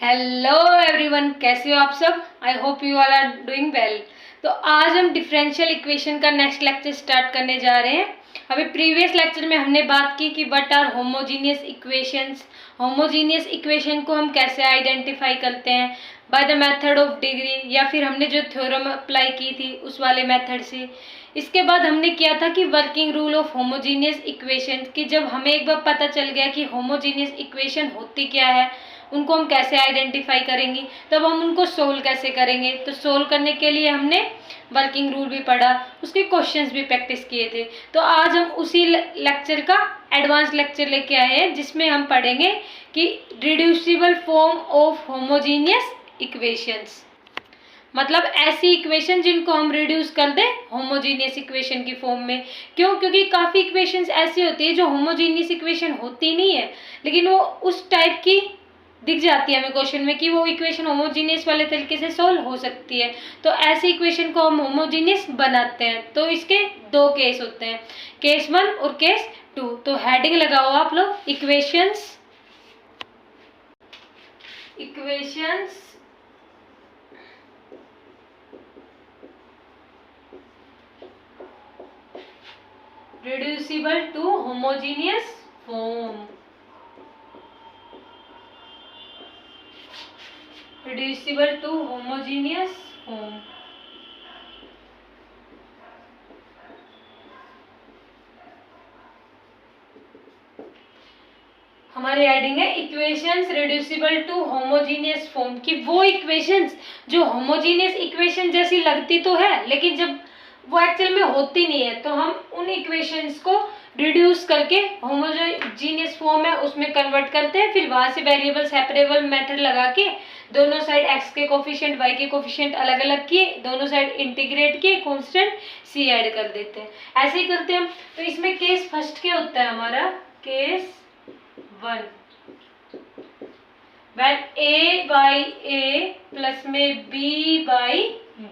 Hello everyone, कैसे हो आप सब। I hope you all are doing well. तो आज हम डिफरेंशियल इक्वेशन का नेक्स्ट लेक्चर स्टार्ट करने जा रहे हैं। अभी प्रीवियस लेक्चर में हमने बात की कि what are homogeneous equations. Homogeneous equation को हम कैसे आइडेंटिफाई करते हैं, by the method of degree, या फिर हमने जो थ्योरम अप्लाई की थी उस वाले मेथड से। इसके बाद हमने किया था कि working rule of homogeneous equation, कि जब हमें एक बार पता चल गया कि होमोजीनियस इक्वेशन होती क्या है, उनको हम कैसे आइडेंटिफाई करेंगे, तब हम उनको सोल्व कैसे करेंगे। तो सोल्व करने के लिए हमने वर्किंग रूल भी पढ़ा, उसके क्वेश्चंस भी प्रैक्टिस किए थे। तो आज हम उसी लेक्चर का एडवांस लेक्चर लेके आए हैं, जिसमें हम पढ़ेंगे कि reducible form of homogeneous equations, मतलब ऐसी इक्वेशन जिनको हम रिड्यूस कर दें होमोजीनियस इक्वेशन की फॉर्म में। क्यों? क्योंकि काफ़ी इक्वेशंस ऐसी होती है जो होमोजीनियस इक्वेशन होती नहीं है, लेकिन वो उस टाइप की दिख जाती है हमें क्वेश्चन में कि वो इक्वेशन होमोजीनियस वाले तरीके से सोल्व हो सकती है। तो ऐसी इक्वेशन को हम होमोजीनियस बनाते हैं। तो इसके दो केस होते हैं, केस 1 और केस 2। तो हेडिंग लगाओ आप लोग, equations reducible to homogeneous form, reducible to homogeneous form। हमारी हेडिंग है equations reducible to homogeneous form, कि वो इक्वेशंस जो होमोजीनियस इक्वेशन जैसी लगती तो है, लेकिन जब वो एक्चुअल में होती नहीं है, तो हम उन इक्वेशंस को रिड्यूस करके होमोजीनियस फॉर्म है उसमें कन्वर्ट करते हैं। फिर वहां से वेरिएबल सेपरेबल मेथड लगा के दोनों साइड x के कोफिशिएंट y के कोफिशिएंट अलग अलग किए, दोनों साइड इंटीग्रेट किए, कांस्टेंट c ऐड कर देते हैं। ऐसे ही करते हैं हम। तो इसमें केस फर्स्ट क्या होता है हमारा, case 1, when a by a plus में b by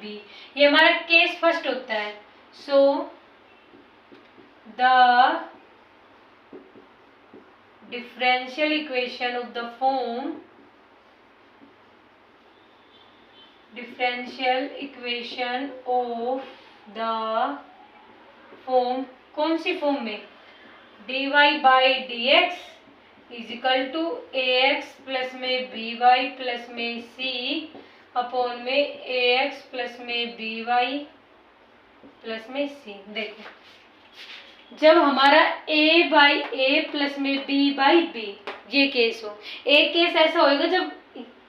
b, ये हमारा केस फर्स्ट होता है। So the differential equation of the form, differential equation of the form, कौन सी फॉर्म में, dy by D x is equal to a x plus में b y plus में c upon में ए एक्स प्लस में b y plus में c. देखो, जब हमारा a बाई ए प्लस में b बाई बी ये केस हो, एक केस ऐसा होएगा जब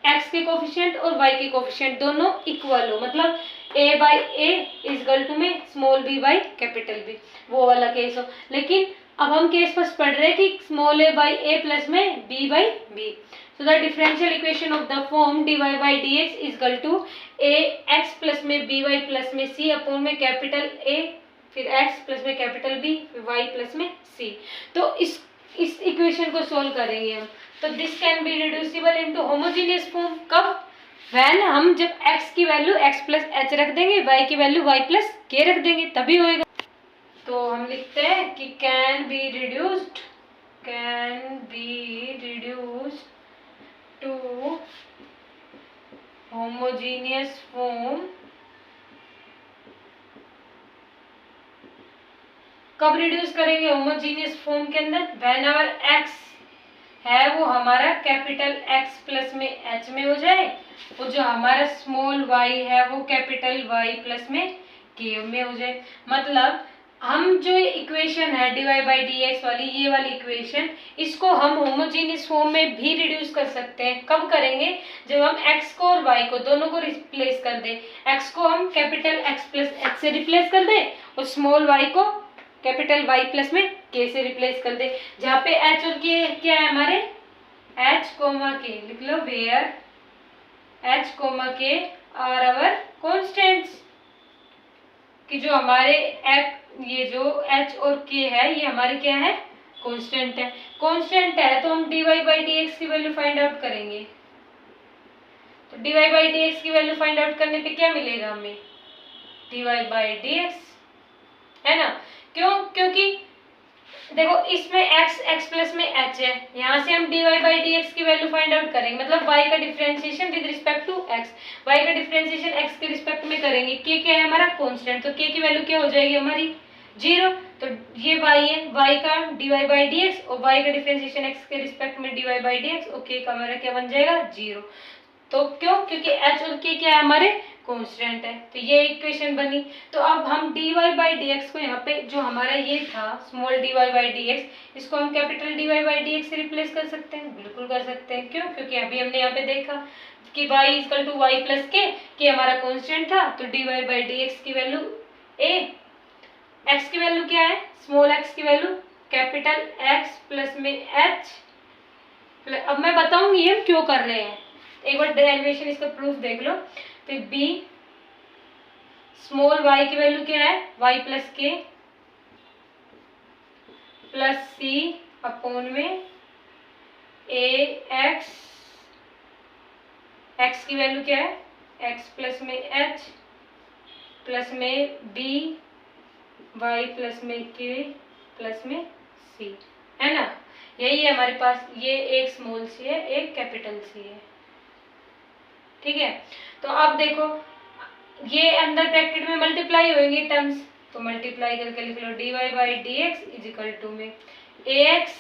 x के कोफिशिएंट और y के कोफिशिएंट दोनों इक्वल हो, मतलब a by A is equal to में small b by capital B, वो वाला केस हो। लेकिन अब हम केस फर्स्ट पढ़ रहे हैं कि small a by a plus में b by b. So the differential equation of the form dy by D x is equal to a x plus में b वाई प्लस में c अपॉन में capital a, फिर x plus में capital b, फिर y plus में c। तो इस equation को सोल्व करेंगे हम। तो this can be reducible into homogeneous form कब, व्हेन हम जब x की वैल्यू x प्लस एच रख देंगे, y की वैल्यू y प्लस के रख देंगे, तभी होएगा। तो हम लिखते हैं कि can be reduced to homogeneous form. कब रिड्यूस करेंगे होमोजीनियस फॉर्म के अंदर, व्हेन एवर x है वो हमारा कैपिटल x प्लस में h में हो जाए, और जो हमारा स्मॉल y है वो कैपिटल y प्लस में k में हो जाए। मतलब हम जो इक्वेशन है dy बाई डी एक्स वाली, ये वाली इक्वेशन, इसको हम होमोजीनियस फॉर्म में भी रिड्यूस कर सकते हैं। कब करेंगे, जब हम x को और y को दोनों को रिप्लेस कर दें। x को हम कैपिटल x प्लस h से रिप्लेस कर दें, और स्मॉल y को कैपिटल y प्लस में k से रिप्लेस कर दें। जहाँ पे h और k क्या है हमारे, h कोमा k लिख लो, where h comma k are our constants, कि जो हमारे ये जो h और k है ये हमारे क्या है, कांस्टेंट है। कांस्टेंट है तो हम dy बाई डी एक्स की वैल्यू फाइंड आउट करेंगे। तो dy बाई डी एक्स की वैल्यू फाइंड आउट करने पे क्या मिलेगा हमें, dy बाई डी एक्स, है ना। क्यों? क्योंकि देखो इसमें x प्लस में h है, यहाँ से हम dy बाई डी एक्स की वैल्यू फाइंड आउट करेंगे, मतलब y का differentiation with respect to x, y का डिफरेंशिएशन x के रिस्पेक्ट में करेंगे। k क्या है हमारा कांस्टेंट, तो k की वैल्यू क्या हो जाएगी हमारी 0। तो ये y है, y का dy बाई डी एक्स और y का डिफरेंशिएशन x के रिस्पेक्ट में dy बाई डी एक्स और k का हमारा क्या बन जाएगा 0। तो क्यों, क्योंकि h और k क्या है हमारे कांस्टेंट है। तो ये इक्वेशन बनी। तो अब हम dy बाई डी एक्स को यहाँ पे जो हमारा ये था small dy by D x, इसको हम capital dy by D x से रिप्लेस कर सकते हैं, बिल्कुल कर सकते हैं। क्यों, क्योंकि अभी हमने यहाँ पे देखा कि y equal to y plus k हमारा कांस्टेंट था, तो dy बाई डी एक्स की वैल्यू a, x की वैल्यू क्या है स्मॉल x की वैल्यू कैपिटल x प्लस में h। अब मैं बताऊंगी हम क्यों कर रहे हैं, एक बार डेरिवेशन इसका प्रूफ देख लो। तो b स्मॉल y की वैल्यू क्या है y प्लस के प्लस सी अपॉन में a x, x की वैल्यू क्या है x प्लस में h प्लस में b y प्लस में k प्लस में c, है ना। यही है हमारे पास, ये एक स्मॉल सी है एक कैपिटल सी है, ठीक है। तो अब देखो ये अंदर ब्रैकेट में मल्टीप्लाई होंगे टर्म्स, तो मल्टीप्लाई करके लिख लो dy by D x is equal to में ax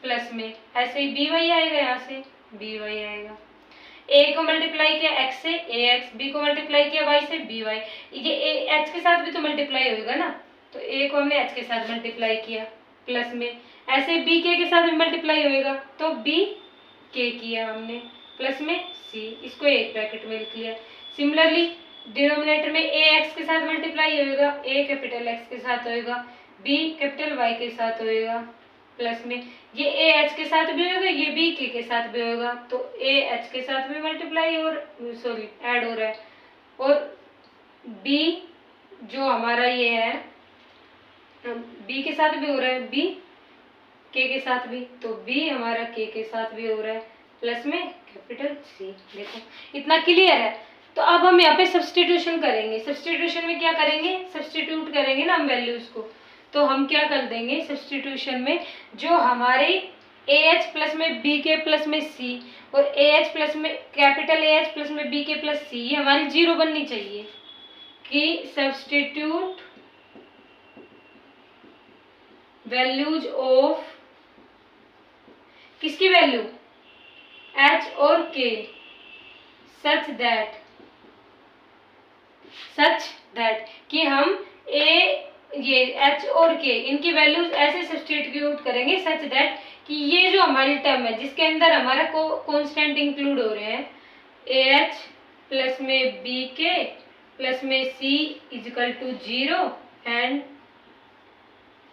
प्लस में ऐसे ही by आएगा, यहाँ से by आएगा। a को मल्टीप्लाई किया x से ax, b को मल्टीप्लाई किया y से by, ये h के साथ भी तो मल्टीप्लाई होगा ना, तो a को हमने h के साथ मल्टीप्लाई किया प्लस में, ऐसे b k के साथ भी मल्टीप्लाई होएगा तो b k किया हमने प्लस में c, इसको एक ब्रैकेट में लिख लिया। सिमिलरली डिनोमिनेटर में a x के साथ मल्टीप्लाई होएगा, a कैपिटल x के साथ होएगा, b कैपिटल y के साथ होएगा प्लस में, ये a h के साथ भी होगा, ये b k के साथ भी होगा, तो a h के साथ भी मल्टीप्लाई और सॉरी ऐड हो रहा है, और b जो हमारा ये है b के साथ भी हो रहा है, b k के साथ भी, तो b हमारा k के साथ भी हो रहा है प्लस में कैपिटल C। देखो इतना क्लियर है। तो अब हम यहाँ पे सब्स्टिट्यूशन करेंगे। सब्स्टिट्यूशन में क्या करेंगे, सब्स्टिट्यूट करेंगे ना हम वैल्यूज को, तो हम क्या कर देंगे सब्स्टिट्यूशन में, जो हमारे AH प्लस में BK प्लस में C और AH प्लस में कैपिटल AH प्लस में BK प्लस C, ये हमारी 0 बननी चाहिए कि सब्स्टिट्यूट वैल्यूज ऑफ किसकी वैल्यू h और k सच दैट कि हम ये h और k इनकी वैल्यूज ऐसे सब्स्टिट्यूट करेंगे सच दैट कि ये जो हमारी टर्म है जिसके अंदर हमारा कांस्टेंट इंक्लूड हो रहे हैं ah प्लस में bk प्लस में c is equal to 0 and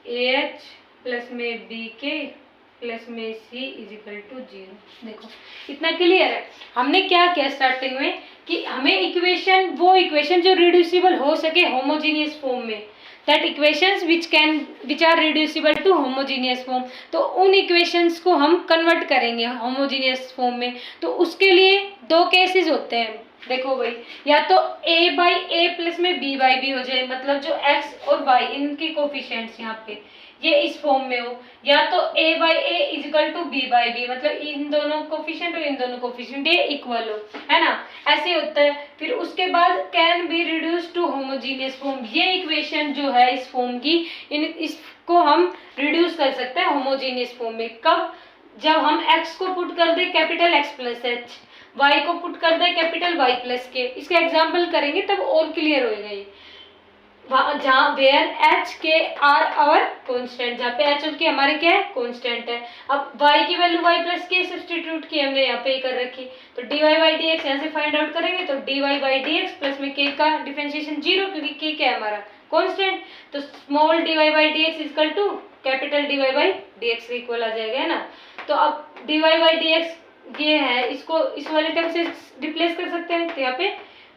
ah plus में bk प्लस में c इज इक्वल टू 0। देखो इतना क्लियर है। हमने क्या किया स्टार्टिंग में कि हमें इक्वेशन, वो इक्वेशन जो रिड्यूसिबल हो सके होमोजीनियस फॉर्म में, that equations which are reducible to homogeneous form, तो उन इक्वेशंस को हम कन्वर्ट करेंगे होमोजीनियस फॉर्म में। तो उसके लिए दो केसेस होते हैं, देखो भाई, या तो a बाई ए प्लस में b बाई बी हो जाए, मतलब जो x और y इनके कोफिशिएंट्स यहाँ पे ये इस फॉर्म में हो, या तो a by A is equal to b by b, मतलब इन दोनों कोफिशिएंट और इन दोनों कोफिशिएंट ये इक्वल हो, है ना, ऐसे होता है। फिर उसके बाद can be reduce to homogeneous form, ये इक्वेशन जो है इस फॉर्म की, इसको हम रिड्यूस कर सकते हैं होमोजीनियस फॉर्म में। कब, जब हम x को पुट कर दे capital x plus h, y को पुट कर दे कैपिटल y प्लस के, इसका एग्जाम्पल करेंगे तब और क्लियर होएगा ये। जहाँ where h k are our constant, जहाँ पे h और k हमारे क्या है कांस्टेंट है। अब y की वैल्यू y प्लस के सब्स्टिट्यूट की हमने यहाँ पे कर रखी, तो dy बाई डी एक्स यहाँ से फाइंड आउट करेंगे, तो dy by D x plus में k का डिफरेंशिएशन 0, क्योंकि k क्या है हमारा कांस्टेंट, तो small dy by D x equal to capital dy by D x equal आ जाएगा, है ना। तो अब dy बाई डी एक्स ये है, इसको इस वाले टर्म से रिप्लेस कर सकते हैं, तो यहाँ पे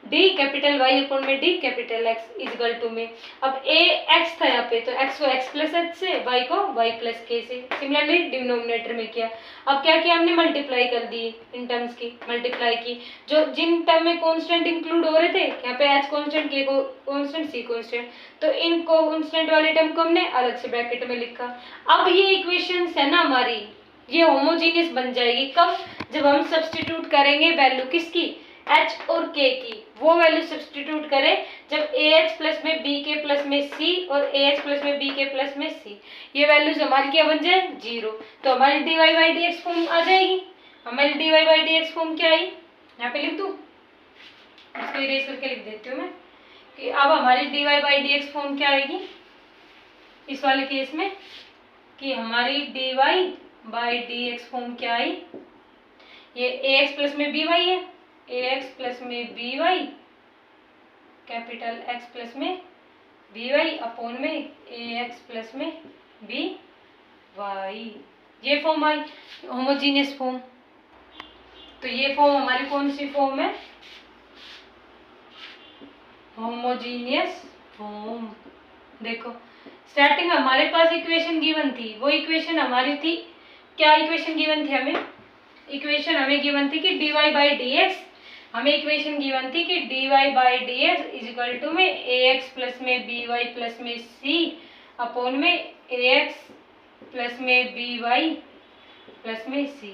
डी कैपिटल वाई अपॉन में d capital x is equal to में, अब ए एक्स था यहाँ पे तो एक्स को एक्स प्लस एच से, वाई को वाई प्लस के से, सिमिलरली डिनोमिनेटर में किया। अब क्या किया हमने, मल्टीप्लाई कर दी, इन टर्म्स की मल्टीप्लाई की, जो जिन टर्म में कॉन्स्टेंट इंक्लूड हो रहे थे, यहाँ पे एच कॉन्स्टेंट, के कॉन्स्टेंट, सी कॉन्स्टेंट, तो इन कॉन्स्टेंट वाले टर्म को हमने अलग से ब्रैकेट में लिखा। अब ये इक्वेशन है ना हमारी, ये होमोजीनियस बन जाएगी कब, जब हम सब्स्टिट्यूट करेंगे वैल्यू किसकी, h और k की, वो वैल्यू सब्स्टिट्यूट करें जब ah प्लस में bk प्लस में c और ah प्लस में bk प्लस में c, ये वैल्यूज हमारी क्या बन जाए, 0, तो हमारी dy बाई dx फॉर्म आ जाएगी। हमारी dy बाई dx फॉर्म क्या आई, यहाँ पे लिख दूँ, इसको इरेज करके लिख देती हूँ मैं, कि अब हमारी dy बाई dx फॉर्म क्या आएगी इस वाले केस में, कि हमारी dy बाई dx फॉर्म क्या आई, ये ax प्लस में by है, ax प्लस में by कैपिटल x प्लस में by अपॉन में ax प्लस में by, ये फॉर्म आई होमोजीनियस फॉर्म। तो ये फॉर्म हमारी कौन सी फॉर्म है, होमोजीनियस फॉर्म। देखो स्टार्टिंग हमारे पास इक्वेशन गिवन थी, वो इक्वेशन हमारी थी, क्या इक्वेशन गिवन थी हमें, इक्वेशन हमें गिवन थी कि dy बाई dx, हमें इक्वेशन गिवन थी कि dy by dx is equal to में ax प्लस में by प्लस में c अपॉन में ax प्लस में by प्लस में c,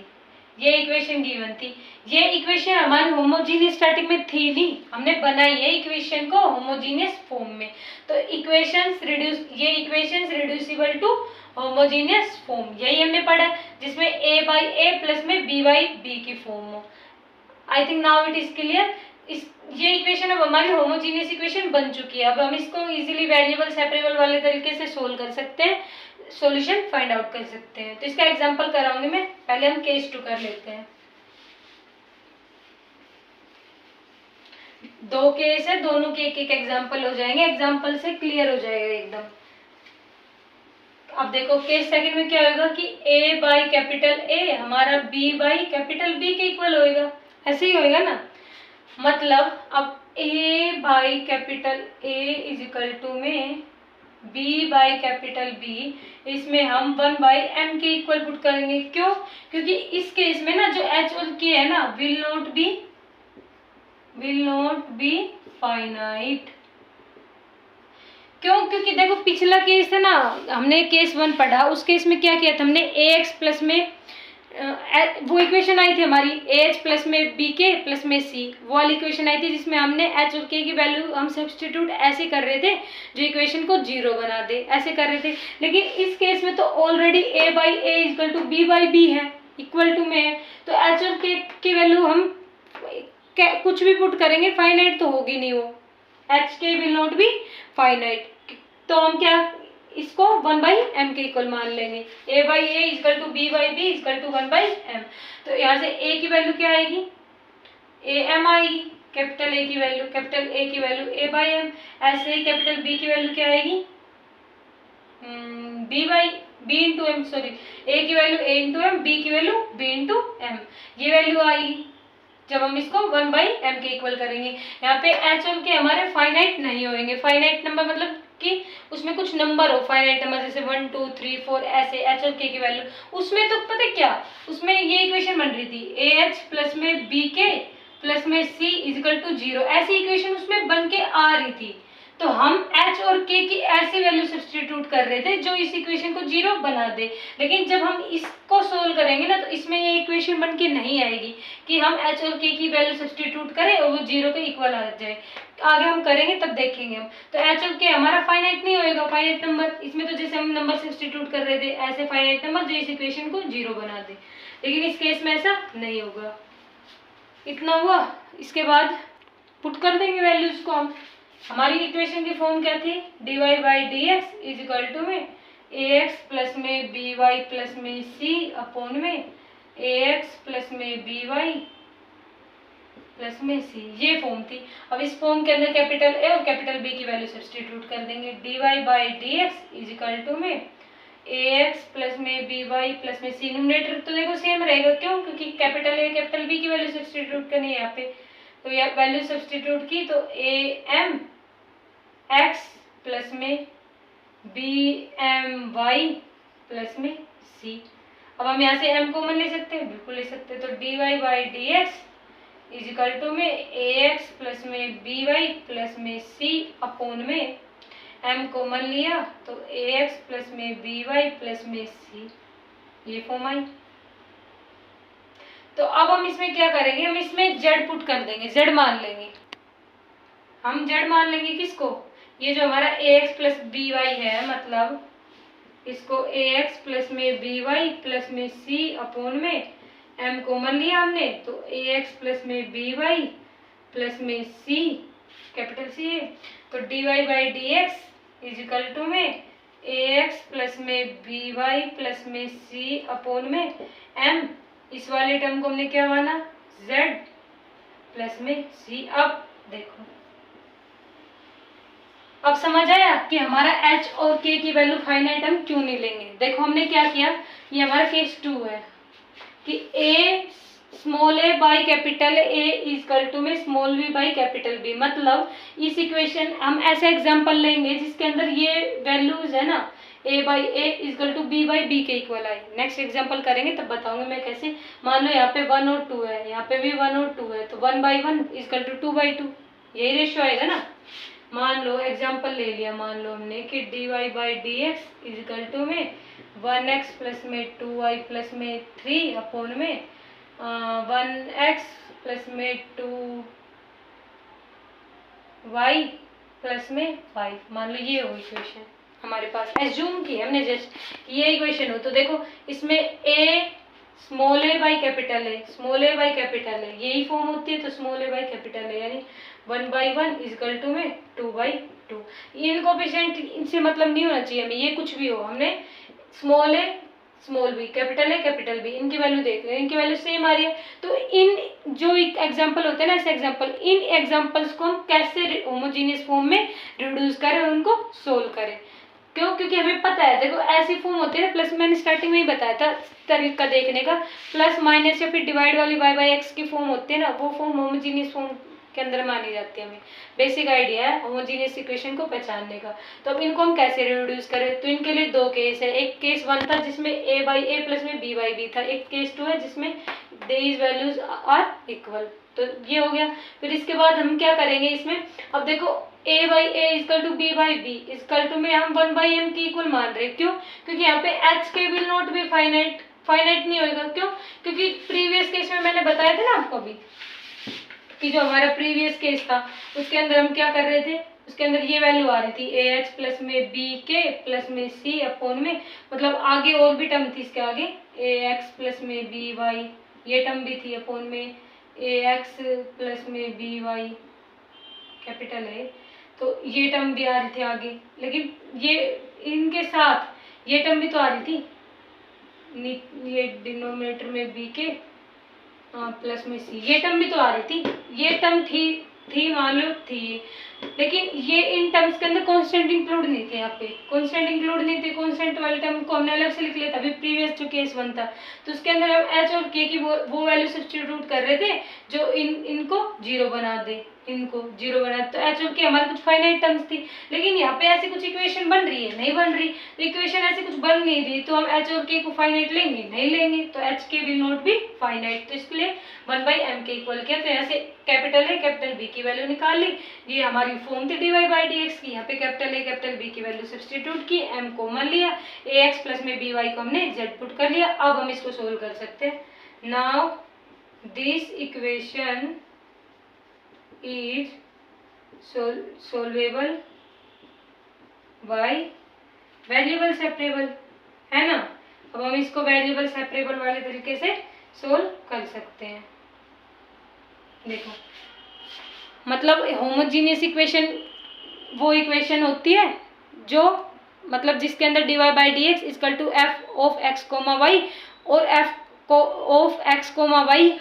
ये इक्वेशन गिवन थी। ये इक्वेशन हमारी होमोजीनियस स्टार्टिंग में थी नहीं, हमने बनाई है इक्वेशन को होमोजीनियस फॉर्म में, तो इक्वेशंस रिड्यूस, ये equations reducible to homogeneous form, यही हमने पढ़ा, जिसमें a बाई a प्लस में b बाई b की फॉर्म हो। I think now it is clear. ये इक्वेशन अब हमारी होमोजीनियस इक्वेशन बन चुकी है, अब हम इसको इजीली वेरिएबल सेपरेबल वाले तरीके से सोल्व कर सकते हैं, सॉल्यूशन फाइंड आउट कर सकते हैं। तो इसका एग्जांपल कराऊंगी मैं, पहले हम केस 2 कर लेते हैं। दो केस है, दोनों के एक एक एग्जांपल हो जाएंगे, एग्जांपल से क्लियर हो जाएगा एकदम। अब देखो केस सेकंड में क्या होगा कि a बाई कैपिटल A हमारा b बाई कैपिटल B के इक्वल होएगा, ऐसे ही होएगा ना, मतलब अब a by capital A is equal to में b बाई कैपिटल B, इसमें हम 1 बाई m के इक्वल पुट करेंगे। क्यों, क्योंकि इस केस में ना जो h और k है ना विल नॉट बी फाइनाइट। क्यों, क्योंकि देखो पिछला केस है ना, हमने केस 1 पढ़ा, उस केस में क्या किया था हमने, ax प्लस में वो इक्वेशन आई थी हमारी ah प्लस में bk प्लस में c, वो वाली इक्वेशन आई थी जिसमें हमने h और k की वैल्यू हम सब्स्टिट्यूट ऐसे कर रहे थे जो इक्वेशन को 0 बना दे, ऐसे कर रहे थे। लेकिन इस केस में तो already a by a equal to b by b है, इक्वल टू में है, तो h और k की वैल्यू हम कुछ भी पुट करेंगे फाइनाइट तो होगी नहीं, वो एच के विल नॉट बी फाइनाइट, तो हम क्या इसको 1 बाई एम के इक्वल मान लेंगे, a by A equal to b by b equal to 1 by m. तो यहाँ से a की वैल्यू क्या आएगी, ए एम आएगी, कैपिटल A की वैल्यू, कैपिटल A की वैल्यू a बाई एम, ऐसे ही कैपिटल B की वैल्यू क्या आएगी, b by b into m, sorry a की value a into m, b की वैल्यू b इंटू एम, ये वैल्यू आएगी जब हम इसको 1 बाई एम के इक्वल करेंगे। यहाँ पे एच और के हमारे फाइनाइट नहीं होंगे, फाइनाइट नंबर मतलब कि उसमें कुछ नंबर हो, फाइनाइट नंबर जैसे 1 2 3 4 ऐसे एच और के की वैल्यू, उसमें तो पता है क्या, उसमें ये इक्वेशन बन रही थी ए एच प्लस में बी के प्लस में सी इजिकल टू 0, ऐसी इक्वेशन उसमें बन के आ रही थी। तो हम h और k की ऐसी वैल्यू सब्स्टिट्यूट कर रहे थे जो इस इक्वेशन को 0 बना दे, लेकिन जब हम इसको सोल्व करेंगे ना तो इसमें ये इक्वेशन बन के नहीं आएगी कि हम h और k की वैल्यू सब्स्टिट्यूट करें और वो 0 के इक्वल आ जाए। आगे हम करेंगे तब देखेंगे हम। तो h और k हमारा फाइनाइट नहीं होएगा, फाइनाइट नंबर इसमें तो जैसे हम नंबर सब्स्टिट्यूट कर रहे थे ऐसे फाइनाइट नंबर जो इस इक्वेशन को 0 बना दे, लेकिन इस केस में ऐसा नहीं होगा। इतना हुआ, इसके बाद पुट कर देंगे वैल्यूज को हम। हमारी इक्वेशन की फॉर्म क्या थी, dy by D x is equal to में ax प्लस में by प्लस में c अपॉन में ax प्लस में by प्लस में c, ये फॉर्म थी। अब इस फॉर्म के अंदर कैपिटल A और कैपिटल B की वैल्यू सब्स्टिट्यूट कर देंगे, dy by D x is equal to में ax प्लस में by प्लस में c, न्यूमरेटर तो देखो सेम रहेगा, क्यों, क्योंकि कैपिटल A कैपिटल B की वैल्यू सब्स्टिट्यूट करनी है यहाँ पे, तो ये वैल्यू सब्स्टिट्यूट की तो ए एम एक्स प्लस में बी एम वाई प्लस में सी। अब हम यहाँ से m कॉमन ले सकते हैं, बिल्कुल ले सकते हैं। तो d y by D x is equal to में ए एक्स प्लस में बी वाई प्लस में सी अपोन में m कॉमन लिया तो ए एक्स प्लस में बी वाई प्लस में सी, ये फॉर्म आई। तो अब हम इसमें क्या करेंगे, हम इसमें z पुट कर देंगे, z मान लेंगे। हम z मान लेंगे किसको, ये जो हमारा a x plus b y है, मतलब इसको ए एक्स प्लस में बी वाई प्लस में सी अपोन में m कॉमन लिया हमने तो ए एक्स प्लस में बी वाई प्लस में सी, कैपिटल सी है। तो d y by D x is equal to में ए एक्स प्लस में बी वाई प्लस में सी अपोन में m, इस वाले टर्म को हमने क्या माना z प्लस में c। अब देखो, अब समझ आया कि हमारा h और k की वैल्यू फाइनाइट हम क्यों नहीं लेंगे। देखो हमने क्या किया, ये हमारा केस 2 है कि a small a by capital A is equal to में small b by capital B। मतलब इस इक्वेशन हम ऐसा एग्जांपल लेंगे जिसके अंदर ये वैल्यूज है ना a by a is equal to b by b के इक्वल आए। नेक्स्ट एग्जांपल करेंगे तब बताऊंगी मैं कैसे। मान लो यहाँ पे 1 और 2 है, यहाँ पे भी 1 और 2 है, तो 1 बाई 1 इजकल टू 2 बाई 2, यही रेशियो आएगा ना। मान लो एग्जाम्पल ले लिया, मान लो हमने कि d y by D x is equal to में 1x प्लस में 2y प्लस में 3 अपोन में 1x प्लस में 2y प्लस में 5। मान लो ये हो इक्वेशन हमारे पास, एज्यूम की हमने जस्ट ये इक्वेशन हो। तो देखो इसमें a small a by capital है, स्मॉल a बाई कैपिटल है, यही फॉर्म होती है। तो स्मॉल a बाई कैपिटल है यानी 1 बाई 1 इजकल टू में 2 बाई 2। इन कोफिशिएंट इनसे मतलब नहीं होना चाहिए हमें, ये कुछ भी हो, हमने small a small b capital a capital b इनकी वैल्यू देख रहे हैं, इनकी वैल्यू सेम आ रही है। तो इन जो एग्जांपल होते हैं ना ऐसे एग्जांपल, इन एग्जांपल्स को हम कैसे होमोजीनियस फॉर्म में रिड्यूस करें, उनको सोल्व करें। क्यों, क्योंकि हमें पता है देखो ऐसी फॉर्म होती है ना, प्लस मैंने स्टार्टिंग में ही बताया था तरीका देखने का, प्लस माइनस या फिर डिवाइड वाली y बाई एक्स की फॉर्म होती है ना, वो फॉर्म होमोजीनियस फॉर्म के अंदर मानी जाती है। हमें बेसिक आइडिया है होमोजीनियस इक्वेशन को पहचानने का। तो अब इनको हम कैसे रिड्यूस करें, तो इनके लिए दो केस है। एक केस 1 था जिसमें a बाई a प्लस में b बाई b था, एक केस 2 है जिसमें दीज वैल्यूज आर इक्वल। तो ये हो गया। फिर इसके बाद हम क्या करेंगे इसमें, अब देखो a by a is equal to b by b is equal to में हम 1 बाई m की इक्वल मान रहे हैं। क्यों, क्योंकि यहाँ पे h के will not be finite, finite नहीं होगा। क्यों, क्योंकि प्रीवियस केस में मैंने बताया था ना आपको अभी कि जो हमारा प्रीवियस केस था उसके अंदर हम क्या कर रहे थे, उसके अंदर ये वैल्यू आ रही थी ए एक्स प्लस में बी के प्लस में सी अपोन में, मतलब आगे और भी टर्म थी इसके आगे, ए एक्स प्लस में बी वाई ये टर्म भी थी अपोन में ए एक्स प्लस में बी वाई कैपिटल है, तो ये टर्म भी आ रही थी आगे। लेकिन ये इनके साथ ये टर्म भी तो आ रही थी, ये डिनोमिनेटर में बी के प्लस में सी, ये टर्म भी तो आ रही थी, ये टर्म थी मान लो थी, लेकिन ये इन टर्म्स के अंदर कांस्टेंट इंक्लूड नहीं थे। यहाँ पे कांस्टेंट इंक्लूड नहीं थे, कांस्टेंट वाले टर्म को हमने अलग से लिख लिया था अभी प्रीवियस जो केस 1 था। तो उसके अंदर हम एच और के की वो वैल्यू सब्स्टिट्यूट कर रहे थे जो इनको जीरो बना दे, इनको जीरो बना। तो एच और के हमारे कुछ फाइनाइट टर्म्स थी, लेकिन यहाँ पे ऐसी कुछ इक्वेशन बन रही है, नहीं बन रही। तो इक्वेशन ऐसी कुछ बन नहीं रही, तो हम एच और के को फाइनाइट लेंगे, नहीं लेंगे। तो एच के विल नॉट बी फाइनाइट, तो इसलिए 1 बाई एम के इक्वल किया। तो यहाँ से कैपिटल ए कैपिटल बी की वैल्यू निकाल ली, ये हमारी फॉर्म थी d y by D x की। यहाँ पे कैपिटल ए कैपिटल बी की वैल्यू सब्स्टिट्यूट की, एम कॉमन लिया, ए एक्स प्लस में बी वाई को हमने जेड पुट कर लिया। अब हम इसको सोल्व कर सकते हैं। Now this equation is solvable by variable separable, है ना। अब हम इसको वेरिएबल सेपरेबल वाले तरीके से सोल्व कर सकते हैं। देखो मतलब होमोजीनियस इक्वेशन वो इक्वेशन होती है जो मतलब जिसके अंदर d y by D x is equal to f of x comma y और f of x comma y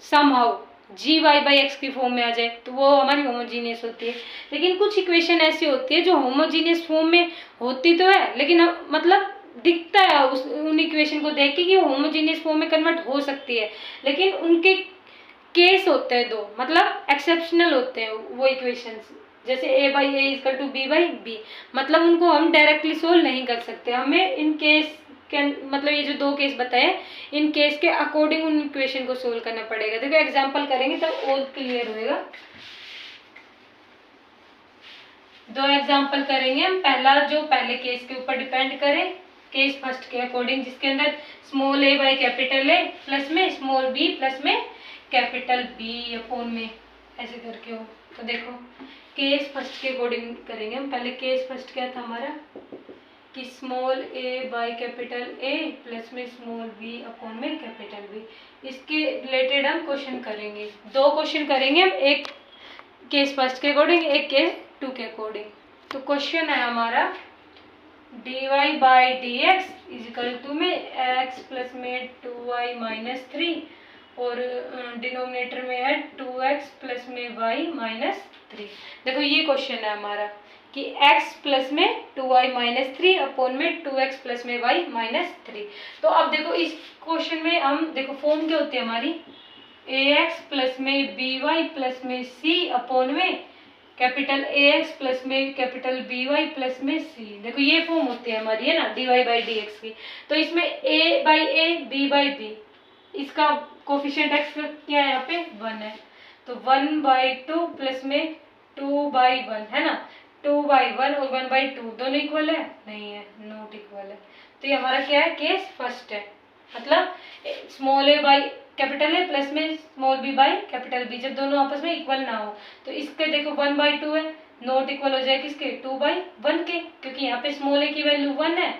somehow g y by x की फॉर्म में आ जाए, तो वो हमारी होमोजीनियस होती है। लेकिन कुछ इक्वेशन ऐसी होती है जो होमोजीनियस फॉर्म में होती तो है, लेकिन मतलब दिखता है उन इक्वेशन को देख के कि वो होमोजीनियस फॉर्म में कन्वर्ट हो सकती है, लेकिन उनके केस होते हैं दो, मतलब एक्सेप्शनल होते हैं वो इक्वेशंस, जैसे a by a is equal to b by b, मतलब उनको हम डायरेक्टली सोल्व नहीं कर सकते, हमें इन केस के, मतलब ये जो दो केस बताए इन केस के अकॉर्डिंग उन इक्वेशन को सोल्व करना पड़ेगा। देखो एग्जांपल करेंगे तब और क्लियर होएगा। दो एग्जांपल करेंगे हम, पहला जो पहले केस के ऊपर डिपेंड करे, केस फर्स्ट के अकॉर्डिंग, जिसके अंदर small a by capital A plus में स्मॉल b प्लस में कैपिटल बी अपॉन में ऐसे करके हो। तो देखो केस फर्स्ट के अकॉर्डिंग करेंगे हम। पहले केस फर्स्ट क्या था हमारा कि small a by capital A plus में स्मॉल b अपॉन में कैपिटल बी। इसके रिलेटेड हम क्वेश्चन करेंगे, दो क्वेश्चन करेंगे हम, एक केस फर्स्ट के अकॉर्डिंग, एक केस टू के अकॉर्डिंग। तो क्वेश्चन है हमारा dy by D x is equal to में x प्लस में 2y माइनस 3 और डिनोमिनेटर में है 2x प्लस में y माइनस 3। देखो ये क्वेश्चन है हमारा कि x प्लस में 2y माइनस 3 अपॉन में 2x प्लस में y माइनस 3। तो अब देखो इस क्वेश्चन में हम देखो फॉर्म क्या होती है हमारी, ax प्लस में by प्लस में c अपॉन में कैपिटल ax प्लस में कैपिटल by प्लस में c। देखो ये फॉर्म होती है हमारी, है ना, dy बाई डी एक्स की। तो इसमें a by A b by B, इसका कोफिशिएंट x क्या है यहाँ पे 1 है, तो 1 बाई 2 प्लस में 2 बाई 1 है ना, 2 बाई 1 और 1 बाई 2 दोनों इक्वल है, नहीं है, नॉट इक्वल है। तो ये हमारा क्या है, केस फर्स्ट है, मतलब small a by capital A plus में small b by capital b, जब दोनों आपस में इक्वल ना हो। तो इसके देखो 1 बाई 2 है, नॉट इक्वल हो जाए किसके, 2 बाई 1 के, क्योंकि यहाँ पे स्मॉल a की वैल्यू 1 है,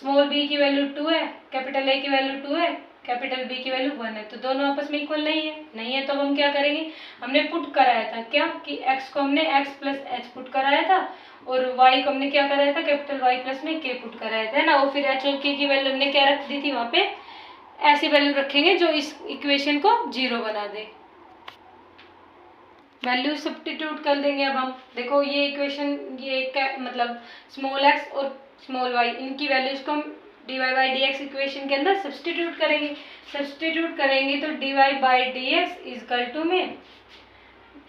स्मॉल b की वैल्यू 2 है, कैपिटल a की वैल्यू 2 है, कैपिटल B की वैल्यू 1 है, तो दोनों आपस में इक्वल नहीं है। तो अब हम क्या करेंगे, हमने पुट कराया था क्या कि x को हमने x प्लस एच पुट कराया था और y को हमने क्या कराया था, कैपिटल Y प्लस में k पुट कराया था, है ना, और फिर h और k की वैल्यू हमने क्या रख दी थी वहाँ पे, ऐसी वैल्यू रखेंगे जो इस इक्वेशन को 0 बना दे। वैल्यू सब्स्टिट्यूट कर देंगे अब हम। देखो ये इक्वेशन, ये मतलब स्मॉल x और स्मॉल y, इनकी वैल्यूज को हम dy by D x equation के अंदर सब्स्टिट्यूट करेंगे तो dy by D x is equal to में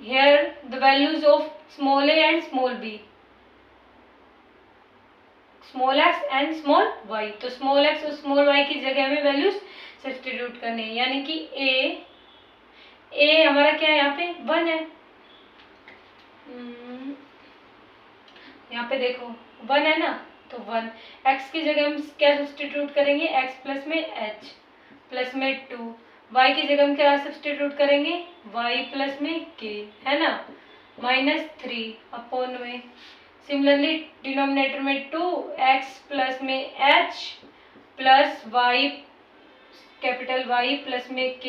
here the values of small a and small b, small x and small y। तो स्मॉल x और स्मॉल y की जगह में वैल्यूज सब्स्टिट्यूट करने हैं, यानी कि a हमारा क्या है यहाँ पे 1 है, यहाँ पे देखो 1 है ना, तो 1, x की जगह हम क्या सब्स्टिट्यूट करेंगे, x प्लस में h प्लस में 2, y की जगह हम क्या सब्स्टिट्यूट करेंगे, y प्लस में k, है ना, माइनस 3 अपॉन में, सिमिलरली डिनोमिनेटर में 2x प्लस में h plus y capital Y plus में k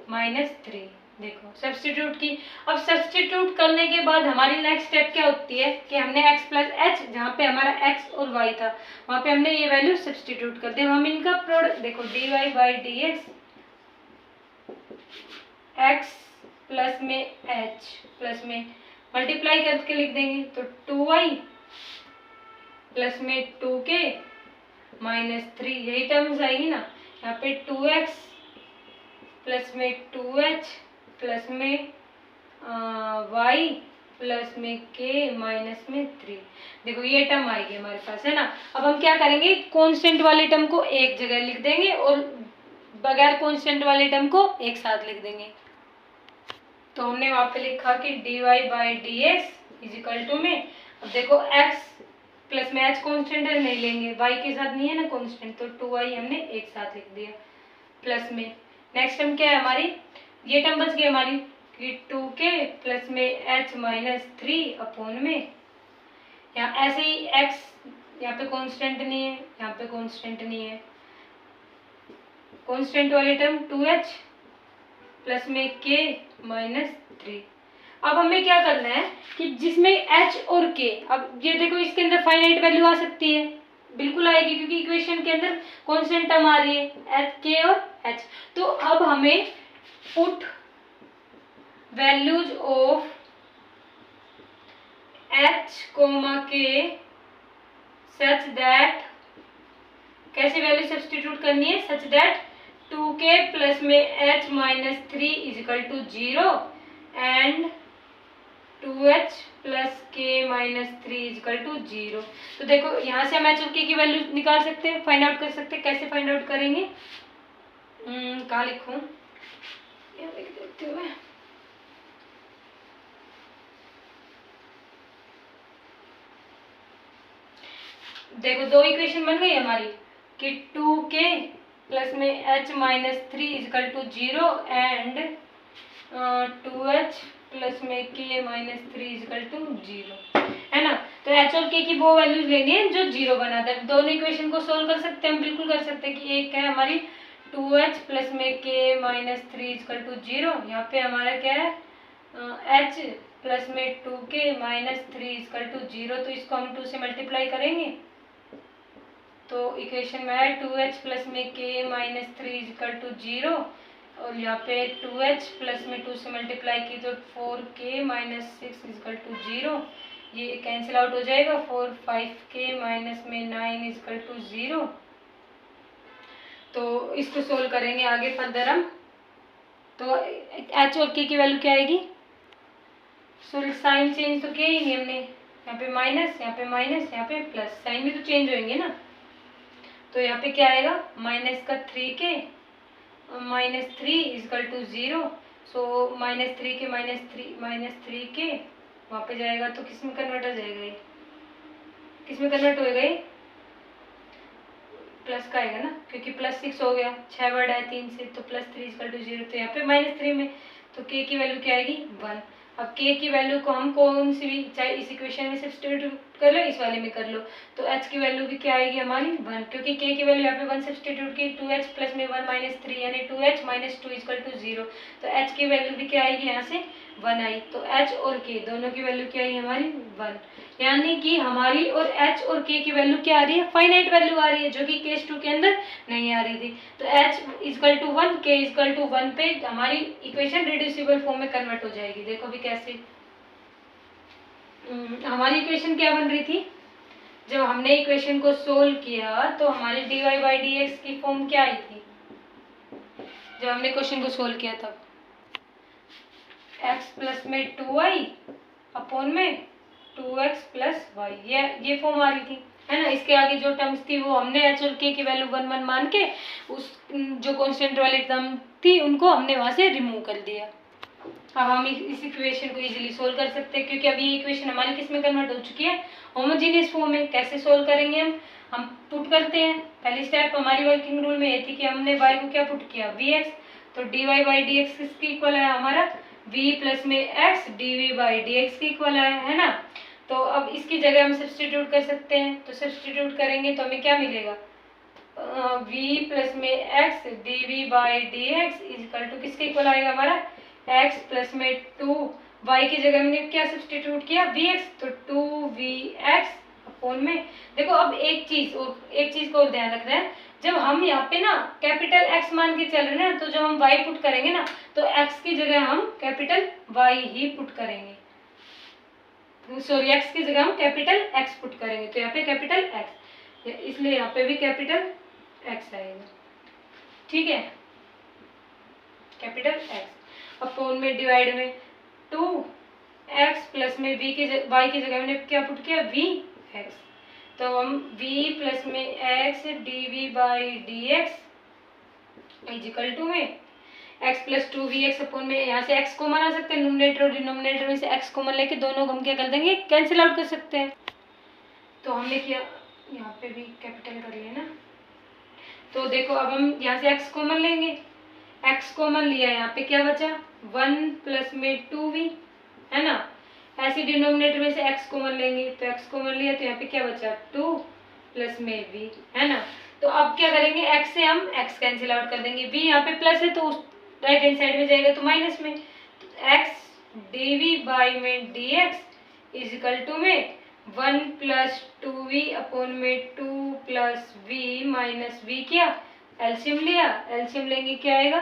माइनस 3। देखो सब्स्टिट्यूट की। अब सब्स्टिट्यूट करने के बाद हमारी नेक्स्ट स्टेप क्या होती है कि हमने x प्लस एच, जहाँ पे हमारा x और y था वहाँ पे हमने ये वैल्यू सब्स्टिट्यूट कर दी। हम इनका प्रोडक्ट देखो dy by D x plus में h प्लस में मल्टीप्लाई करके लिख देंगे, तो 2y प्लस में 2k माइनस 3, यही टर्म्स आएगी ना। यहाँ पे 2x प्लस में 2h प्लस में y प्लस में k माइनस में 3। देखो ये टर्म आएगी हमारे पास, है ना। अब हम क्या करेंगे, कांस्टेंट वाले टर्म को एक जगह लिख देंगे और बगैर कांस्टेंट वाले टर्म को एक साथ लिख देंगे। तो हमने वहाँ पे लिखा कि dy by D x is equal to में, अब देखो x प्लस में h कांस्टेंट है, नहीं लेंगे, y के साथ नहीं है ना कांस्टेंट, तो 2y हमने एक साथ लिख दिया प्लस में। नेक्स्ट टर्म क्या है हमारी, ये टर्म बच गई हमारी कि 2k प्लस में h माइनस 3 अपॉन में, यहाँ ऐसे ही x यहाँ पे कांस्टेंट नहीं है, यहाँ पे कांस्टेंट नहीं है, कांस्टेंट वाली टर्म 2h प्लस में k माइनस 3। अब हमें क्या करना है कि जिसमें h और k, अब ये देखो इसके अंदर फाइनाइट वैल्यू आ सकती है, बिल्कुल आएगी क्योंकि इक्वेशन के अंदर कांस्टेंट टर्म आ रही है h k और h। तो अब हमें put values of h k such that, कैसे वैल्यू सब्स्टिट्यूट करनी है, सच दैट 2k प्लस में h minus 3 equal to 0 and 2h plus k minus 3 equal to 0। तो देखो यहाँ से हम h और k की वैल्यू निकाल सकते हैं, फाइंड आउट कर सकते हैं। कैसे फाइंड आउट करेंगे, कहाँ लिखूँ, यहाँ लिख देते हुए, देखो दो इक्वेशन बन गई हमारी कि 2k प्लस में h minus 3 equal to 0 and 2h plus में k माइनस 3 इजिकल टू 0, है ना। तो h और k की वो वैल्यूज लेनी है जो 0 बनाता है। दोनों इक्वेशन को सोल्व कर सकते हैं हम, बिल्कुल कर सकते हैं कि एक है हमारी 2h प्लस में k माइनस 3 इजिकल टू 0, यहाँ पे हमारा क्या है h प्लस में 2k माइनस 3 इजिकल टू 0। तो इसको हम 2 से मल्टीप्लाई करेंगे तो इक्वेशन में है 2h प्लस में k माइनस 3 इजिकल टू 0 और यहाँ पे 2h प्लस में 2 से मल्टीप्लाई की तो 4k माइनस 6 इजिकल टू 0, ये कैंसिल आउट हो जाएगा। 5k माइनस में 9 इजिकल टू 0। तो इसको सोल्व करेंगे आगे फर्दर हम। तो h और k की वैल्यू क्या आएगी, सो साइन चेंज तो किया ही नहीं हमने, यहाँ पे माइनस, यहाँ पे माइनस, यहाँ पे प्लस, साइन भी तो चेंज होंगे ना। तो यहाँ पे क्या आएगा माइनस का 3k minus 3 equal to 0। So minus 3k minus 3k वहाँ पे जाएगा तो किस में कन्वर्ट हो जाएगा, ये किस में कन्वर्ट होएगा, ये प्लस का आएगा ना, क्योंकि प्लस 6 हो गया, 6 वर्ड है 3 से, तो प्लस 3 इजिकल टू 0। तो यहाँ पे माइनस 3 में तो k की वैल्यू क्या आएगी 1। अब k की वैल्यू को हम कौन सी भी, चाहे इस इक्वेशन में सब्स्टिट्यूट कर लो, इस वाले में कर लो, तो h की वैल्यू भी क्या आएगी हमारी 1, क्योंकि k की वैल्यू यहाँ पे 1 सब्स्टिट्यूट की, 2h प्लस में 1 माइनस 3 यानी 2h माइनस 2 इजिकल टू 0। तो h की वैल्यू भी क्या आएगी यहाँ से 1 आई। तो h और k दोनों की वैल्यू क्या आई हमारी 1, यानी कि हमारी और h और k की वैल्यू क्या आ रही है, फाइनाइट वैल्यू आ रही है, जो कि केस 2 के अंदर नहीं आ रही थी। तो h equal to 1 k equal to 1 पे हमारी इक्वेशन रिड्यूसिबल फॉर्म में कन्वर्ट हो जाएगी। देखो भी कैसे, हमारी इक्वेशन क्या बन रही थी, जब हमने इक्वेशन को सोल्व किया तो हमारी dy बाई dx की फॉर्म क्या आई थी, जब हमने क्वेश्चन को सोल्व किया तब x प्लस में 2y अपॉन में 2x प्लस y, ये फॉर्म आ रही थी, है ना। इसके आगे जो टर्म्स थी वो हमने h और k की वैल्यू 1 1 मान के उस जो कांस्टेंट वाली टर्म थी उनको हमने वहां से रिमूव कर दिया। अब हम इस इक्वेशन को इजीली सोल्व कर सकते हैं, क्योंकि अभी ये इक्वेशन हमारी किस में कन्वर्ट हो चुकी है, होमोजीनियस फॉर्म में। कैसे सोल्व करेंगे हम पुट करते हैं। पहली स्टेप हमारी वर्किंग रूल में ये थी कि हमने y को क्या पुट किया vx, तो dy बाई dx किसके इक्वल है हमारा v प्लस में x dv बाई dx के इक्वल है ना। तो अब इसकी जगह हम सब्स्टिट्यूट कर सकते हैं, तो सब्स्टिट्यूट करेंगे तो हमें क्या मिलेगा v प्लस में x dv by dx equal to किसके इक्वल आएगा हमारा x प्लस में 2, y की जगह हमने क्या सब्स्टिट्यूट किया vx, तो 2vx अपॉन में। देखो अब एक चीज को ध्यान रखना है, जब हम यहाँ पे ना कैपिटल X मान के चल रहे हैं ना, तो जब हम y पुट करेंगे ना तो x की जगह हम कैपिटल Y ही पुट करेंगे, सॉरी x की जगह हम कैपिटल X पुट करेंगे। तो यहाँ पे कैपिटल X, इसलिए यहाँ पे भी कैपिटल X आएगा, ठीक है, कैपिटल X अपॉन में डिवाइड में 2x प्लस में y की जगह हमने क्या पुट किया vx, तो हम v प्लस में x dv by dx equal to में x प्लस 2vx अपॉन में, यहाँ से x कॉमन आ सकते हैं, न्यूमरेटर और डिनोमिनेटर में से x कॉमन लेके दोनों हम क्या कर देंगे कैंसिल आउट कर सकते हैं। तो हमने किया, यहाँ पे भी कैपिटल कर लिया ना, तो देखो अब हम यहाँ से x कॉमन लेंगे, x कॉमन लिया, यहाँ पे क्या बचा 1 प्लस में 2v, है ना। ऐसे डिनोमिनेटर में से x कॉमन लेंगे, तो x कॉमन लिया तो यहाँ पे क्या बचा 2 प्लस में v, है ना। तो अब क्या करेंगे x से हम x कैंसिल आउट कर देंगे, v यहाँ पे प्लस है तो उस राइट हैंड साइड में जाएगा तो माइनस में, तो x dv बाई में dx इजिकल टू में 1 प्लस 2v अपॉन में 2 प्लस v माइनस v, किया एलसीएम लिया, एलसीएम लेंगे क्या आएगा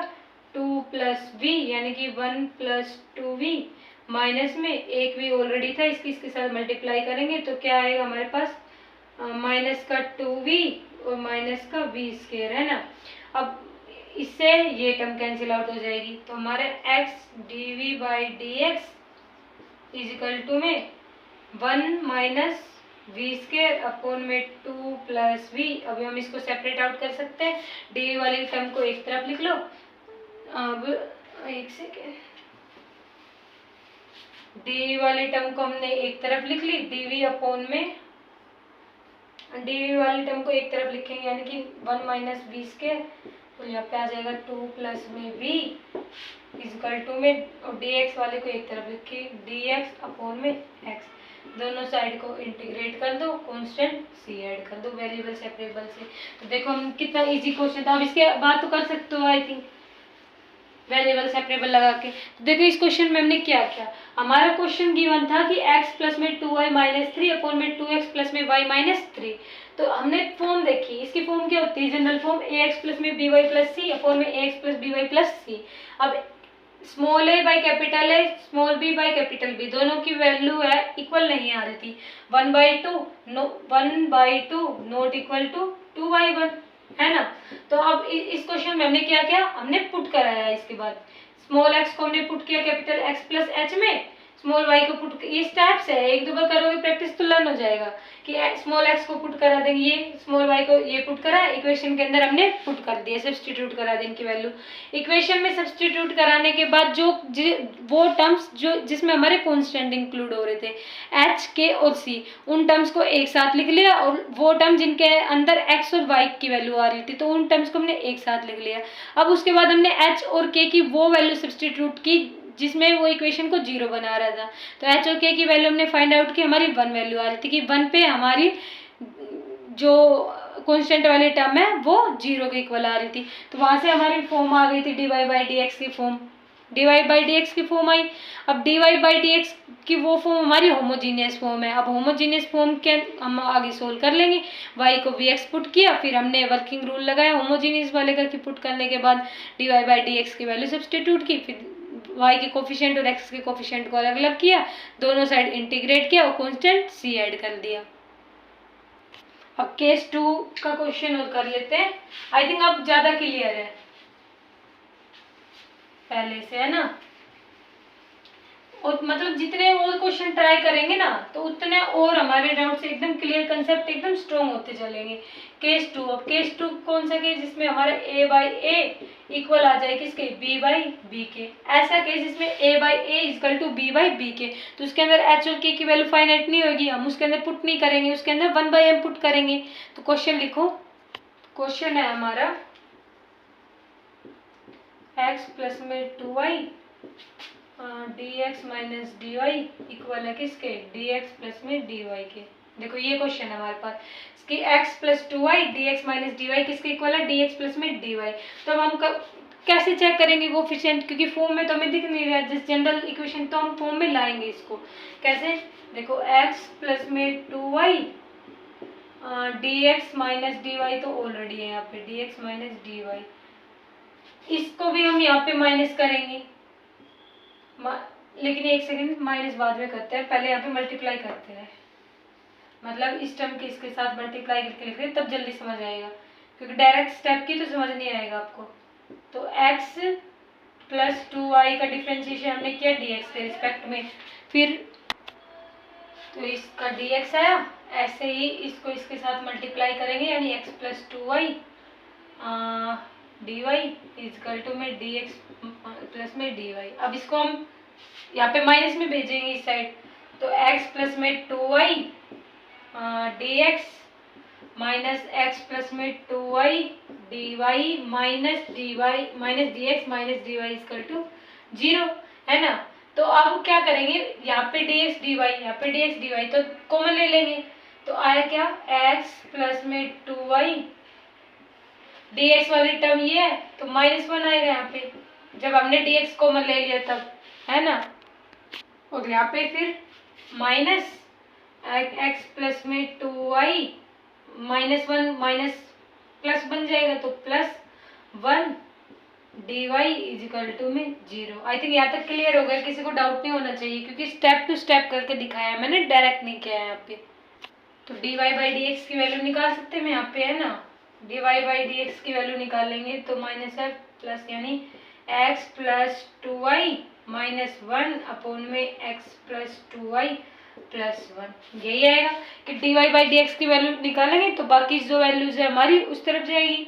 2 प्लस v यानी कि 1 प्लस 2v माइनस में एक v ऑलरेडी था, इसके साथ मल्टीप्लाई करेंगे तो क्या आएगा हमारे पास माइनस का 2v और माइनस का v स्क्वायर, है ना। अब इससे ये टर्म कैंसिल आउट हो जाएगी, तो हमारे x d v by D x is equal to में 1 माइनस वी स्केयर अपॉन में 2 प्लस वी। अभी हम इसको सेपरेट आउट कर सकते हैं। डी वाली टर्म को एक तरफ लिख लो। अब एक सेकेंड, डी वाली टर्म को हमने एक तरफ लिख ली, डीवी अपॉन में डीवी वाली टर्म को एक तरफ लिखेंगे यानी कि 1 माइनस वी स्केयर, तो यहाँ पे आ जाएगा 2 प्लस में वी इजकल टू में, और डी एक्स वाले को एक तरफ लिखिए डी एक्स अपॉन में एक्स। दोनों साइड को इंटीग्रेट कर दो, कांस्टेंट सी ऐड कर दो वेरिएबल सेपरेबल से। तो देखो हम कितना इजी क्वेश्चन था। अब इसके बाद तो कर सकते हो आई थिंक वेरिएबल सेपरेबल लगा के। तो देखो इस क्वेश्चन में हमने क्या किया, हमारा क्वेश्चन गिवन था कि x प्लस में 2y माइनस 3 अपॉन में 2x प्लस में y माइनस 3। तो हमने फॉर्म देखी, इसकी फॉर्म क्या होती है, जनरल फॉर्म ax प्लस में by प्लस सी अपॉन में ax plus by plus c. अब small a by capital A, small b by capital B, दोनों की वैल्यू है इक्वल नहीं आ रही थी। 1/2 नॉट इक्वल टू 2/1 है ना। तो अब इस क्वेश्चन में हमने क्या किया, हमने पुट कराया। इसके बाद स्मॉल एक्स को हमने पुट किया कैपिटल एक्स प्लस एच में, स्मॉल वाई को पुट, इस टाइप से एक दो बार करोगे प्रैक्टिस तो लर्न हो जाएगा कि स्मॉल एक्स को पुट करा देंगे, ये स्मॉल वाई को ये पुट करा, इक्वेशन के अंदर हमने पुट कर दिया, सब्स्टिट्यूट करा दी इनकी वैल्यू। इक्वेशन में सब्स्टिट्यूट कराने के बाद वो टर्म्स जो जिसमें हमारे कॉन्स्टेंट इंक्लूड हो रहे थे एच के और सी, उन टर्म्स को एक साथ लिख लिया, और वो टर्म जिनके अंदर एक्स और वाई की वैल्यू आ रही थी तो उन टर्म्स को हमने एक साथ लिख लिया। अब उसके बाद हमने एच और के की वो वैल्यू सब्स्टिट्यूट की जिसमें वो इक्वेशन को 0 बना रहा था। तो एच और के की वैल्यू हमने फाइंड आउट की, हमारी 1 वैल्यू आ रही थी कि 1 पे हमारी जो कांस्टेंट वाली टर्म है वो 0 के इक्वल आ रही थी। तो वहां से हमारी फॉर्म आ गई थी dy बाई डी एक्स की form, dy by D x की फॉर्म आई। अब dy बाई डी एक्स की वो फॉर्म हमारी होमोजीनियस फॉर्म है। अब होमोजीनियस फॉर्म के हम आगे सोल्व कर लेंगे। y को vx पुट किया, फिर हमने वर्किंग रूल लगाया होमोजीनियस वाले का कि पुट करने के बाद dy बाई डी एक्स की वैल्यू सब्स्टिट्यूट की, फिर y के कोफिशिएंट और x के कोफिशिएंट को अलग अलग किया, दोनों साइड इंटीग्रेट किया और कांस्टेंट c ऐड कर दिया। अब केस 2 का क्वेश्चन और कर लेते हैं। आई थिंक अब ज्यादा क्लियर है पहले से, है ना। और मतलब जितने और क्वेश्चन ट्राई करेंगे ना तो उतने और हमारे डाउट से एकदम क्लियर, कंसेप्ट एकदम स्ट्रॉन्ग होते चलेंगे। केस 2, अब केस 2 कौन सा केस, जिसमें हमारा a बाई ए इक्वल आ जाए किसके, b बाई बी के। ऐसा केस जिसमें a by A equal to b by B के, तो उसके अंदर h और k की वैल्यू फाइनाइट नहीं होगी, हम उसके अंदर पुट नहीं करेंगे, उसके अंदर 1/m पुट करेंगे। तो क्वेश्चन लिखो, क्वेश्चन है हमारा x प्लस में 2y dx minus d y equal है किसके, dx प्लस में dy के। देखो ये क्वेश्चन है हमारे पास कि x plus 2y dx minus d y किसके इक्वल है, dx प्लस में dy। तो अब हम कैसे चेक करेंगे कोफिशिएंट, क्योंकि फॉर्म में तो हमें दिख नहीं रहा है जिस जनरल इक्वेशन, तो हम फॉर्म में लाएंगे इसको कैसे। देखो x प्लस में 2y dx minus d y तो ऑलरेडी है यहाँ पे, dx माइनस डी वाई, इसको भी हम यहाँ पे माइनस करेंगे, लेकिन एक सेकंड माइनस बाद में करते हैं, पहले यहाँ पे मल्टीप्लाई करते हैं। मतलब इस टर्म के इसके साथ मल्टीप्लाई करके लिख रहे तब जल्दी समझ आएगा, क्योंकि डायरेक्ट स्टेप की तो समझ नहीं आएगा आपको। तो x प्लस 2y का डिफ्रेंशिएशन हमने किया dx के रिस्पेक्ट में, फिर तो इसका dx आया, ऐसे ही इसको इसके साथ मल्टीप्लाई करेंगे यानी x plus 2y dy equal to में dx प्लस में dy। अब इसको हम यहाँ पे माइनस में भेजेंगे इस साइड, तो x प्लस में 2y dx minus x plus में 2y dy minus dx minus dy equal to 0, है ना। तो अब क्या करेंगे, यहाँ पे dx dy, यहाँ पे dx dy तो कॉमन ले लेंगे, तो आया क्या x प्लस में 2y dx वाली टर्म ये है तो -1 आएगा यहाँ पे, जब हमने dx कॉमन ले लिया तब, है ना। और यहाँ पे फिर माइनस x प्लस में 2y -1 माइनस प्लस बन जाएगा तो +1 dy इजिकल टू में 0। आई थिंक यहाँ तक क्लियर हो गया, किसी को डाउट नहीं होना चाहिए क्योंकि स्टेप टू स्टेप करके दिखाया मैंने, डायरेक्ट नहीं किया है यहाँ पे। तो dy बाई dx की वैल्यू निकाल सकते हैं यहाँ पे, है ना। dy बाई dx की वैल्यू निकालेंगे तो -f प्लस यानी x plus 2y minus 1 upon में x प्लस 2y प्लस 1। यही आएगा कि dy बाई डी एक्स की वैल्यू निकालेंगे तो बाकी जो वैल्यूज है हमारी उस तरफ जाएगी।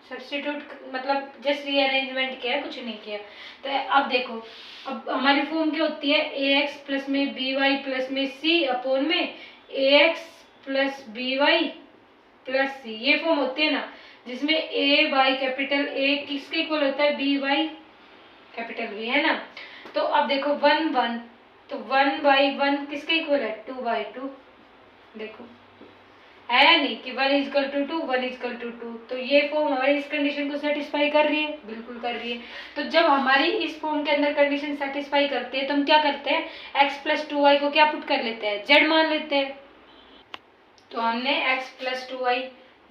सब्स्टिट्यूट मतलब जस्ट रीअरेंजमेंट किया है, कुछ नहीं किया। तो अब देखो, अब हमारी फॉर्म क्या होती है, ए एक्स प्लस में बी वाई प्लस में सी अपॉन में a x plus b y plus c. ये फॉर्म होती है ना जिसमें ए बाई कैपिटल ए किसके इक्वल होता है, बी वाई कैपिटल बी, है ना। तो अब देखो 1 1, तो 1 बाई 1 किसके इक्वल है, 2 बाई 2। देखो है नहीं कि 1 इजकल टू 2 1 इजकल टू 2। तो ये फॉर्म हमारी इस कंडीशन को सेटिस्फाई कर रही है, बिल्कुल कर रही है। तो जब हमारी इस फॉर्म के अंदर कंडीशन सेटिस्फाई करती है तो हम क्या करते हैं, x प्लस 2y को क्या पुट कर लेते हैं, z मान लेते हैं। तो हमने x प्लस 2y,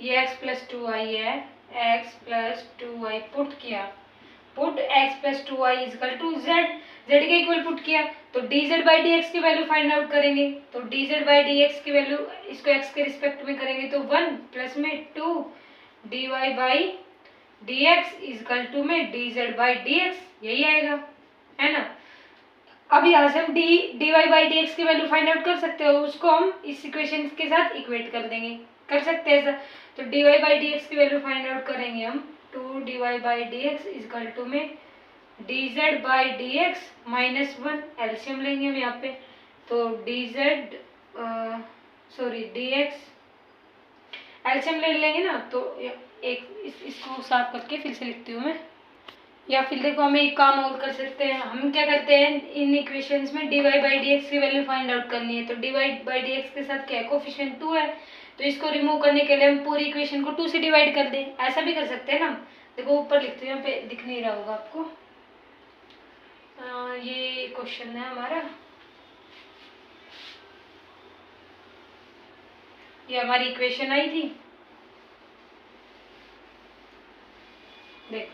ये x प्लस 2y है, x प्लस 2y पुट किया, put x plus 2y equal to z, z के इक्वल पुट किया। तो dz बाई डी एक्स की वैल्यू फाइंड आउट करेंगे। तो dz बाई डी एक्स की वैल्यू इसको x के रिस्पेक्ट में करेंगे तो 1 प्लस में 2 dy by D x is equal to में dz बाई डी एक्स, यही आएगा, है ना। अब यहाँ से हम dy बाई डी एक्स की वैल्यू फाइंड आउट कर सकते हो, उसको हम इस इक्वेशन के साथ इक्वेट कर देंगे, कर सकते हैं ऐसा। तो dy बाई डी एक्स की वैल्यू फाइंड आउट करेंगे हम, 2 dy by D x is equal to में dz by D x minus 1, LCM लेंगे हम यहाँ पे। तो dz सॉरी dx एल्शियम ले लेंगे ना, तो एक इसको साफ करके फिर से लिखती हूँ मैं। या फिर देखो हमें एक काम और कर सकते हैं, हम क्या करते हैं इन इक्वेशंस में dy बाई डी एक्स की वैल्यू फाइंड आउट करनी है। तो dy बाई डी एक्स के साथ क्या है, कोफिशिएंट 2 है, तो इसको रिमूव करने के लिए हम पूरी इक्वेशन को 2 से डिवाइड कर दें, ऐसा भी कर सकते हैं ना। देखो ऊपर लिखते हैं, यहाँ पे दिख नहीं रहा होगा आपको, ये क्वेश्चन है हमारा, ये हमारी इक्वेशन आई थी, देख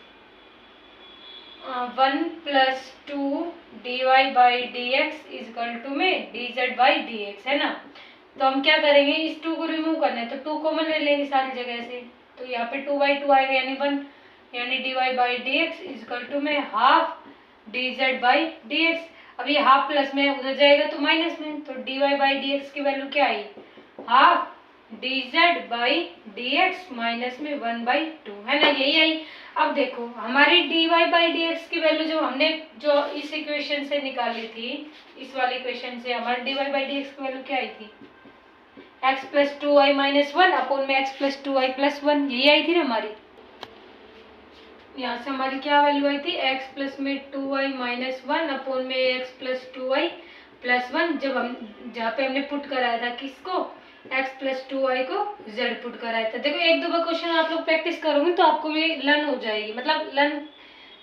1 plus 2 dy by D x is equal to में dz बाई डी एक्स, है ना। तो हम क्या करेंगे, इस 2 को रिमूव करना है, तो 2 कॉमन ले लेंगे सारी जगह से। तो यहाँ पे 2 बाई 2 आएगा यानी 1, यानी dy by D x is equal to में half dz by D x. अब ये हाफ प्लस में उधर जाएगा तो माइनस में, तो dy बाई डी एक्स की वैल्यू क्या आई, half dz by D x minus में 1 बाई 2, है ना, यही आई। अब देखो हमारी dy बाई डी एक्स की वैल्यू जो हमने जो इस इक्वेशन से निकाली थी, इस वाली इक्वेशन से हमारी dy बाई डी एक्स की वैल्यू क्या आई थी, x plus 2y minus 1 upon में x प्लस 2y प्लस 1, यही आई थी ना हमारी। यहाँ से हमारी क्या वैल्यू आई थी, x प्लस में 2y माइनस 1 अपॉन में x प्लस 2y प्लस 1। जब हम जहाँ पे हमने पुट कराया था किसको, x प्लस 2y को z पुट कराया था। देखो एक दो बार क्वेश्चन आप लोग प्रैक्टिस करोगे तो आपको भी लर्न हो जाएगी,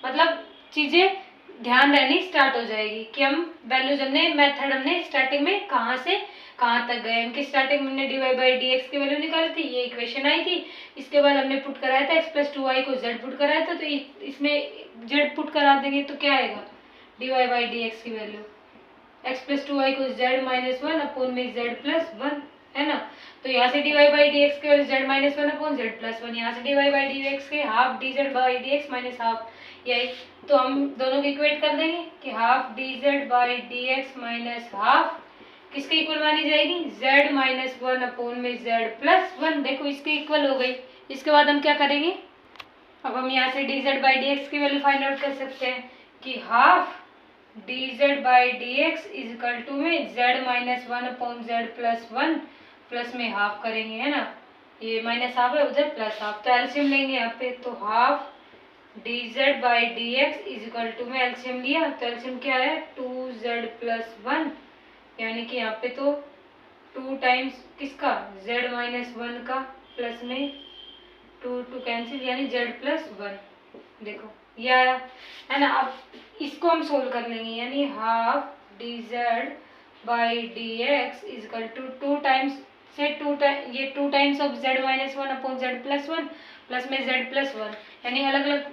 मतलब चीजें ध्यान रहनी स्टार्ट हो जाएगी कि हम वैल्यूज हमने मेथड हमने स्टार्टिंग में कहाँ से कहाँ तक गए। इनकी स्टार्टिंग में हमने dy बाई डी एक्स की वैल्यू निकाली थी, ये इक्वेशन आई थी। इसके बाद हमने पुट कराया था x प्लस 2y को z पुट कराया था, तो इसमें z पुट करा देंगे तो क्या आएगा, dy बाई डी एक्स की वैल्यू x प्लस 2y को z माइनस 1 अपॉन में z प्लस 1, है ना। तो यहाँ से dy बाई डी एक्स के value z minus 1 upon z plus 1, यहाँ से dy बाई डी एक्स के half dz by D x minus half, यही। तो हम दोनों को इक्वेट कर देंगे कि half dz by D x minus half किसके इक्वल मानी जाएगी, z माइनस 1 अपॉन में z प्लस 1। देखो इसके इक्वल हो गई। इसके बाद हम क्या करेंगे, अब हम यहाँ से dz बाई डी एक्स की वैल्यू फाइंड आउट कर सकते हैं कि half dz by D x is equal to में z minus 1 upon z plus 1 plus में हाफ करेंगे, है ना, ये माइनस हाफ है उधर प्लस हाफ, तो एलसीएम लेंगे यहाँ पे। तो half dz by D x is equal to में एलसीएम लिया, तो एलसीएम क्या है 2z प्लस 1, यानी कि यहाँ पे तो 2 टाइम्स किसका, z माइनस 1 का प्लस में 2 कैंसिल यानी z प्लस 1। देखो ये आया, है ना। अब इसको हम सोल्व कर लेंगे, यानी half dz by D x is equal to 2 times से 2 times of z minus 1 upon z plus 1 plus में z प्लस 1, यानी अलग अलग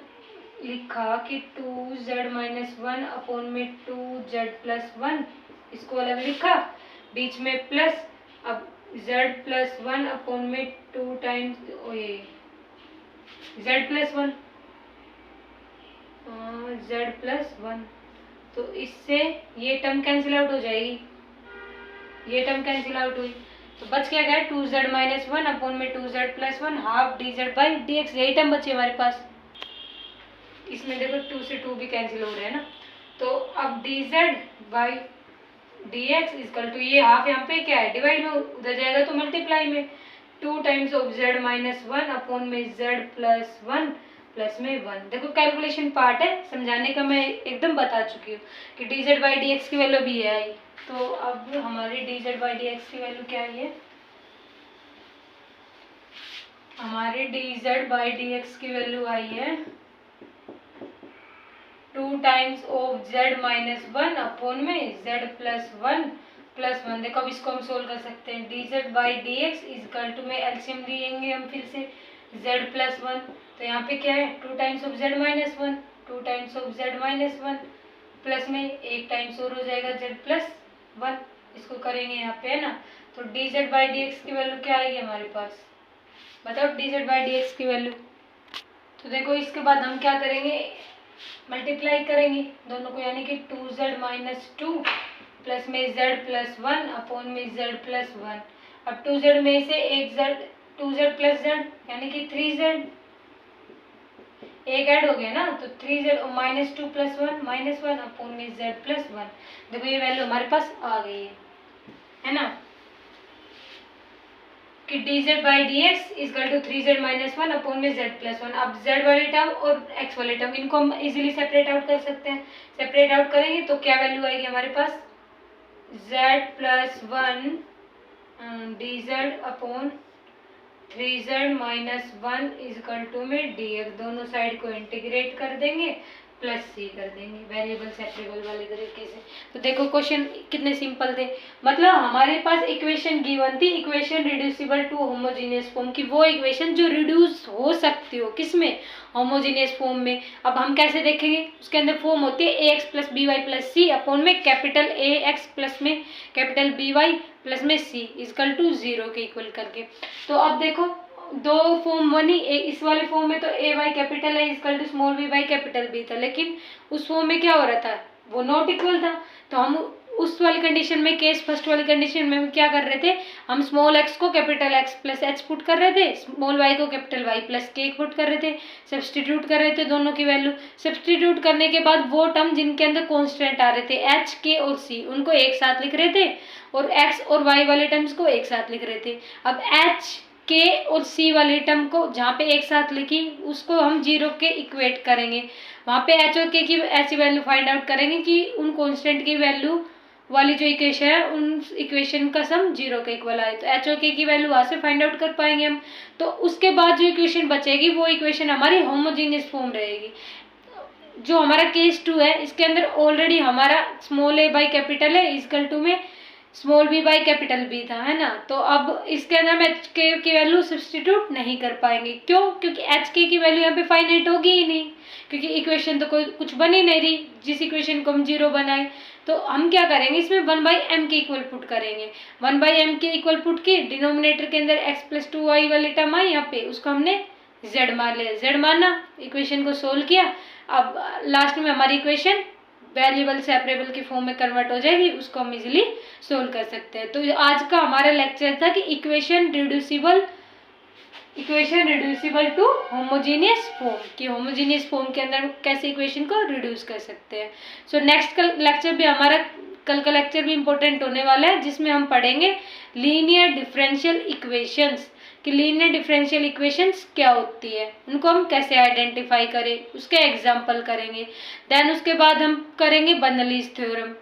लिखा कि 2z माइनस 1 अपॉन में 2z प्लस 1, इसको अलग लिखा, बीच में प्लस, अब z प्लस 1 अपॉन में 2 टाइम्स ये z plus 1, Z plus one. तो इससे ये टर्म कैंसिल आउट हो जाएगी, ये टर्म कैंसिल आउट हुई, तो बच क्या गया 2z माइनस वन अपॉन में 2z plus one half dz by dx, यही टर्म बचे हमारे पास। इसमें देखो 2 से 2 भी कैंसिल हो रहे हैं ना, तो अब dz by dx equal to ये हाफ यहाँ पे क्या है डिवाइड में, उधर जाएगा तो मल्टीप्लाई में 2 times of z minus one upon में z प्लस वन प्लस में वन। देखो कैलकुलेशन पार्ट है, समझाने का मैं एकदम बता चुकी हूँ कि dz बाई dx की वैल्यू भी है आई। तो अब हमारी dz बाई dx की वैल्यू क्या आई है, हमारी dz बाई dx की वैल्यू आई है 2 times of z minus one upon में z प्लस वन। देखो अब इसको हम सोल्व कर सकते हैं, dz by dx equal to में एलसीएम लेंगे हम फिर से z प्लस वन, तो यहाँ पे क्या है 2 times of z minus one, 2 times of z minus one plus में एक टाइम्स और हो जाएगा z प्लस वन, इसको करेंगे यहाँ पे है ना। तो dz बाई dx की वैल्यू क्या आएगी हमारे पास, बताओ dz बाई dx की वैल्यू। तो देखो इसके बाद हम क्या करेंगे, मल्टीप्लाई करेंगे दोनों को, यानी कि 2z माइनस टू प्लस में z प्लस वन अपॉन में z प्लस वन। अब 2z में से एक z 2z प्लस z यानी कि 3z, एक ऐड हो गया ना, तो 3z और minus two plus one minus one upon में z प्लस वन। देखो ये वैल्यू हमारे पास आ गई है ना, कि dz by dx equal to 3z minus one upon में z प्लस वन। अब z वाली टर्म और x वाली टर्म इनको हम इजीली सेपरेट आउट कर सकते हैं, सेपरेट आउट करेंगे तो क्या वैल्यू आएगी हमारे पास z plus one dz upon 3z minus one equal to में dx, दोनों साइड को इंटीग्रेट कर देंगे प्लस सी कर देंगे वेरिएबल सेपरेबल वाले तरीके से। तो देखो क्वेश्चन कितने सिंपल थे, मतलब हमारे पास इक्वेशन गिवन थी, equation reducible to homogeneous form की, वो इक्वेशन जो रिड्यूस हो सकती हो किसमें, होमोजेनियस फॉर्म में। अब हम कैसे देखेंगे, उसके अंदर फॉर्म होती है ax plus b y plus c upon में कैपिटल ax प्लस में कैपिटल बी वाई प्लस में सी इजकल टू 0 के इक्वल करके। तो अब देखो दो फॉर्म बनी, इस वाले फॉर्म में तो ए वाई कैपिटल है equal to small b by capital B था, लेकिन उस फॉर्म में क्या हो रहा था, वो नॉट इक्वल था। तो हम उस वाली कंडीशन में, केस फर्स्ट वाली कंडीशन में हम क्या कर रहे थे, हम स्मॉल एक्स को capital x plus H put कर रहे थे, स्मॉल वाई को कैपिटल वाई प्लस के पुट कर रहे थे, सब्सटीट्यूट कर रहे थे दोनों की वैल्यू। सब्सटीट्यूट करने के बाद वो टर्म जिनके अंदर कॉन्स्टेंट आ रहे थे एच के और सी, उनको एक साथ लिख रहे थे, और एक्स और वाई वाले टर्म्स को एक साथ लिख रहे थे। अब एच के और सी वाली टर्म को जहाँ पे एक साथ लिखी उसको हम 0 के इक्वेट करेंगे, वहाँ पे एच और के की ऐसी वैल्यू फाइंड आउट करेंगे कि उन कांस्टेंट की वैल्यू वाली जो इक्वेशन है उन इक्वेशन का सम 0 के इक्वल आए, तो एच और के की वैल्यू वहाँ से फाइंड आउट कर पाएंगे हम। तो उसके बाद जो इक्वेशन बचेगी वो इक्वेशन हमारी होमोजेनियस फॉर्म रहेगी। जो हमारा केस 2 है इसके अंदर ऑलरेडी हमारा स्मॉल ए बाई कैपिटल है इजकल टू में small b by capital B था, है ना। तो अब इसके अंदर हम एच के की वैल्यू सब्सटीट्यूट नहीं कर पाएंगे, क्यों, क्योंकि एच के की वैल्यू यहाँ पे फाइनाइट होगी ही नहीं, क्योंकि इक्वेशन तो कोई कुछ बन ही नहीं रही जिस इक्वेशन को हम 0 बनाए। तो हम क्या करेंगे, इसमें 1/m के इक्वल पुट करेंगे, 1/m के इक्वल पुट की डिनोमिनेटर के अंदर x प्लस 2y वाली टर्म आई यहाँ पे, उसको हमने z मान लिया, z माना, इक्वेशन को सोल्व किया। अब लास्ट में हमारी इक्वेशन वेरिएबल सेपरेबल की फॉर्म में कन्वर्ट हो जाएगी, उसको हम इजीली सोल्व कर सकते हैं। तो आज का हमारा लेक्चर था कि equation reducible to homogeneous form, कि होमोजेनियस फॉर्म के अंदर कैसे इक्वेशन को रिड्यूस कर सकते हैं। सो नेक्स्ट लेक्चर भी हमारा, कल का लेक्चर भी इम्पोर्टेंट होने वाला है, जिसमें हम पढ़ेंगे लीनियर डिफरेंशियल इक्वेशंस, कि लीनियर डिफरेंशियल इक्वेशंस क्या होती है, उनको हम कैसे आइडेंटिफाई करें, उसके एग्जाम्पल करेंगे। देन उसके बाद हम करेंगे बर्नौलीज थ्योरम,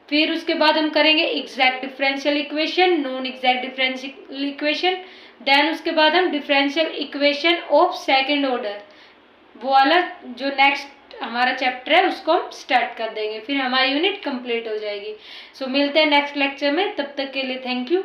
फिर उसके बाद हम करेंगे exact differential equation, non exact differential equation. Then उसके बाद हम differential equation of second order, वो वाला जो नेक्स्ट हमारा चैप्टर है उसको हम स्टार्ट कर देंगे, फिर हमारी यूनिट कंप्लीट हो जाएगी। सो मिलते हैं नेक्स्ट लेक्चर में, तब तक के लिए थैंक यू।